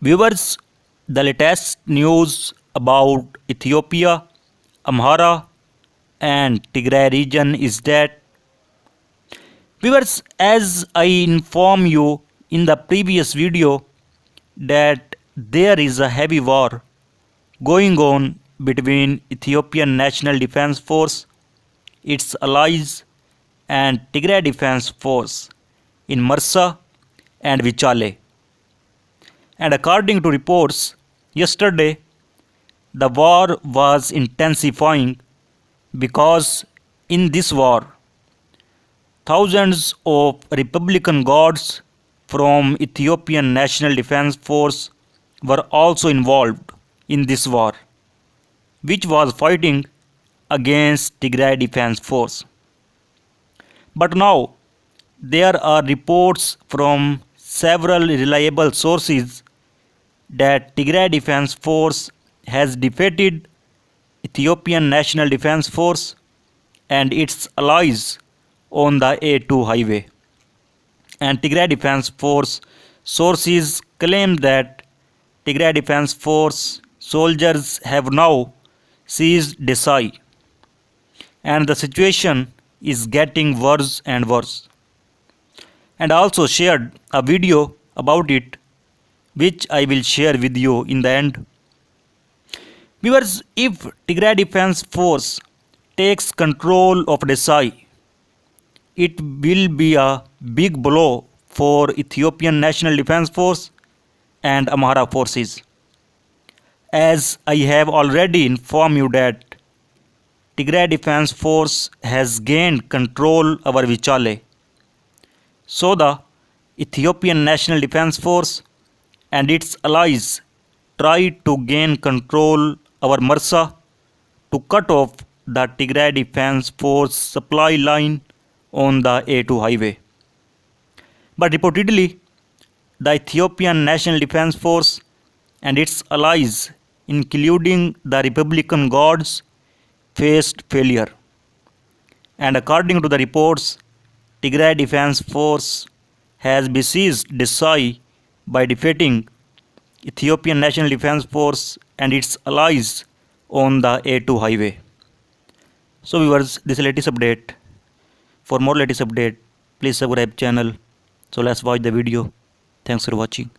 Viewers, the latest news about Ethiopia, Amhara, and Tigray region is that, viewers, as I inform you in the previous video, that there is a heavy war going on between Ethiopian National Defense Force, its allies, and Tigray Defense Force in Marsa and Vichale. And according to reports, yesterday the war was intensifying because in this war, thousands of Republican guards from Ethiopian National Defense Force were also involved in this war, which was fighting against Tigray Defense Force. But now there are reports from several reliable sources that Tigray Defense Force has defeated Ethiopian National Defense Force and its allies on the A2 highway. And Tigray Defense Force sources claim that Tigray Defense Force soldiers have now seized Desai, and the situation is getting worse and worse. And also shared a video about it, which I will share with you in the end. Viewers, if Tigray Defense Force takes control of Desai, it will be a big blow for Ethiopian National Defense Force and Amhara forces. As I have already informed you that Tigray Defense Force has gained control over Vichale. So the Ethiopian National Defense Force and its allies tried to gain control over Marsa to cut off the Tigray Defense Force supply line on the A2 highway. But reportedly, the Ethiopian National Defense Force and its allies, including the Republican Guards, faced failure. And according to the reports, Tigray Defense Force has besieged Desai by defeating Ethiopian National Defense Force and its allies on the A2 highway. So viewers, this is the latest update. For more latest update, please subscribe channel. So let's watch the video. Thanks for watching.